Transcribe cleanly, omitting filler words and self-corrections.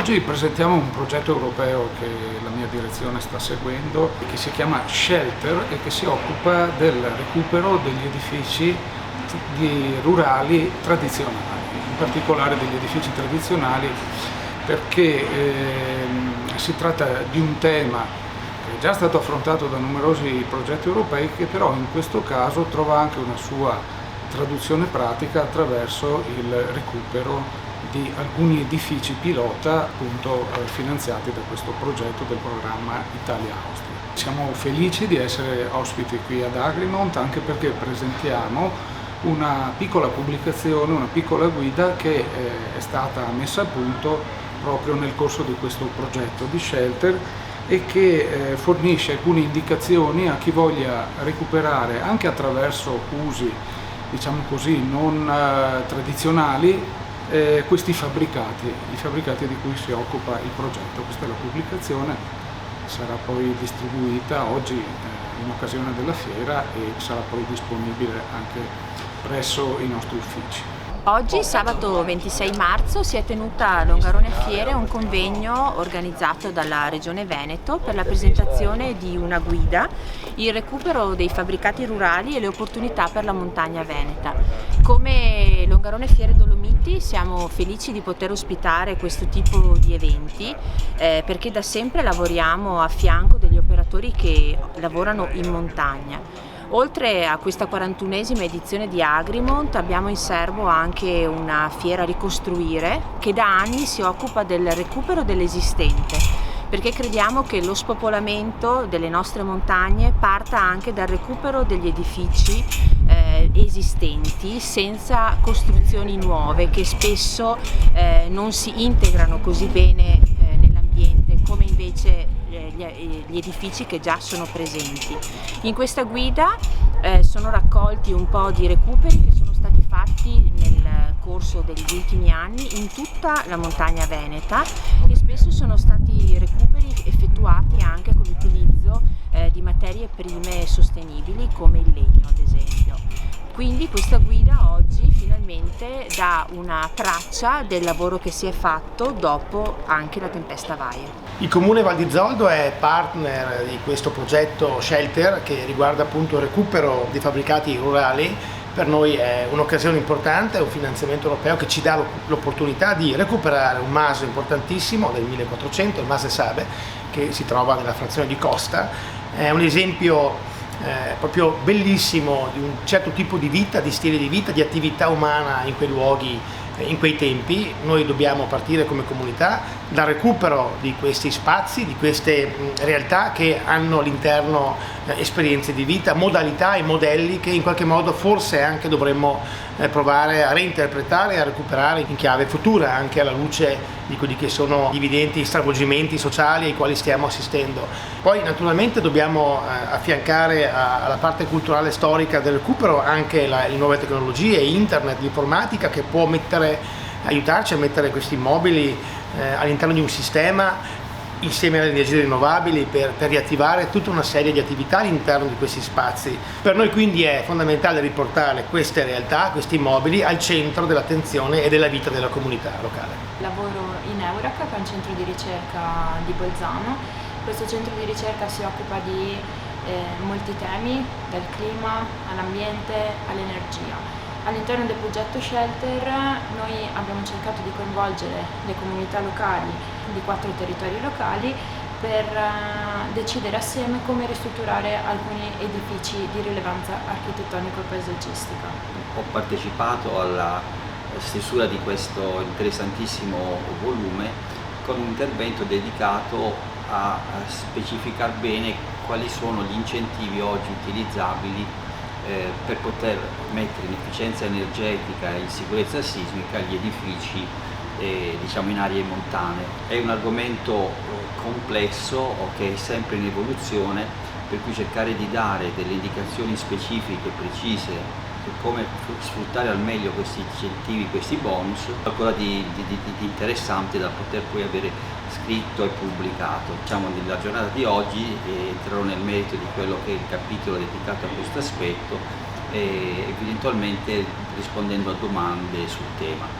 Oggi presentiamo un progetto europeo che la mia direzione sta seguendo, che si chiama Shelter e che si occupa del recupero degli edifici rurali tradizionali, in particolare degli edifici tradizionali perché si tratta di un tema che è già stato affrontato da numerosi progetti europei, che però in questo caso trova anche una sua traduzione pratica attraverso il recupero di alcuni edifici pilota appunto finanziati da questo progetto del programma Italia-Austria. Siamo felici di essere ospiti qui ad Agrimont, anche perché presentiamo una piccola pubblicazione, una piccola guida che è stata messa a punto proprio nel corso di questo progetto di Shelter e che fornisce alcune indicazioni a chi voglia recuperare anche attraverso usi, diciamo così, non tradizionali, questi fabbricati, i fabbricati di cui si occupa il progetto. Questa è la pubblicazione, sarà poi distribuita oggi in occasione della fiera e sarà poi disponibile anche presso i nostri uffici. Oggi, sabato 26 marzo, si è tenuta a Longarone Fiere un convegno organizzato dalla Regione Veneto per la presentazione di una guida, il recupero dei fabbricati rurali e le opportunità per la montagna veneta. Come Longarone Fiere Dolomiti siamo felici di poter ospitare questo tipo di eventi perché da sempre lavoriamo a fianco degli operatori che lavorano in montagna. Oltre a questa 41esima edizione di Agrimont abbiamo in serbo anche una fiera Ricostruire che da anni si occupa del recupero dell'esistente, perché crediamo che lo spopolamento delle nostre montagne parta anche dal recupero degli edifici esistenti senza costruzioni nuove che spesso non si integrano così bene nell'ambiente come invece gli edifici che già sono presenti. In questa guida sono raccolti un po' di recuperi che sono stati fatti nel corso degli ultimi anni in tutta la montagna veneta e spesso sono stati recuperi effettuati anche con l'utilizzo di materie prime sostenibili come il legno, ad esempio. Quindi questa guida oggi finalmente dà una traccia del lavoro che si è fatto dopo anche la tempesta Vaia. Il Comune Val di Zoldo è partner di questo progetto Shelter che riguarda appunto il recupero dei fabbricati rurali. Per noi è un'occasione importante, è un finanziamento europeo che ci dà l'opportunità di recuperare un maso importantissimo del 1400, il Mase Sabe, che si trova nella frazione di Costa. È un esempio proprio bellissimo di un certo tipo di vita, di stile di vita, di attività umana in quei luoghi, in quei tempi. Noi dobbiamo partire come comunità dal recupero di questi spazi, di queste realtà che hanno all'interno esperienze di vita, modalità e modelli che in qualche modo forse anche dovremmo provare a reinterpretare e a recuperare in chiave futura, anche alla luce di quelli che sono gli evidenti stravolgimenti sociali ai quali stiamo assistendo. Poi naturalmente dobbiamo affiancare alla parte culturale e storica del recupero anche le nuove tecnologie, internet, l'informatica che può aiutarci a mettere questi immobili all'interno di un sistema insieme alle energie rinnovabili per riattivare tutta una serie di attività all'interno di questi spazi. Per noi quindi è fondamentale riportare queste realtà, questi immobili al centro dell'attenzione e della vita della comunità locale. Lavoro in Eurac, che è un centro di ricerca di Bolzano. Questo centro di ricerca si occupa di molti temi, dal clima all'ambiente all'energia. All'interno del progetto Shelter noi abbiamo cercato di coinvolgere le comunità locali di 4 territori locali per decidere assieme come ristrutturare alcuni edifici di rilevanza architettonico-paesaggistica. Ho partecipato alla stesura di questo interessantissimo volume con un intervento dedicato a specificare bene quali sono gli incentivi oggi utilizzabili per poter mettere in efficienza energetica e in sicurezza sismica gli edifici diciamo in aree montane. È un argomento complesso che è sempre in evoluzione, per cui cercare di dare delle indicazioni specifiche, precise su come sfruttare al meglio questi incentivi, questi bonus, qualcosa di interessante da poter poi avere scritto e pubblicato. Diciamo, nella giornata di oggi entrerò nel merito di quello che è il capitolo dedicato a questo aspetto e eventualmente rispondendo a domande sul tema.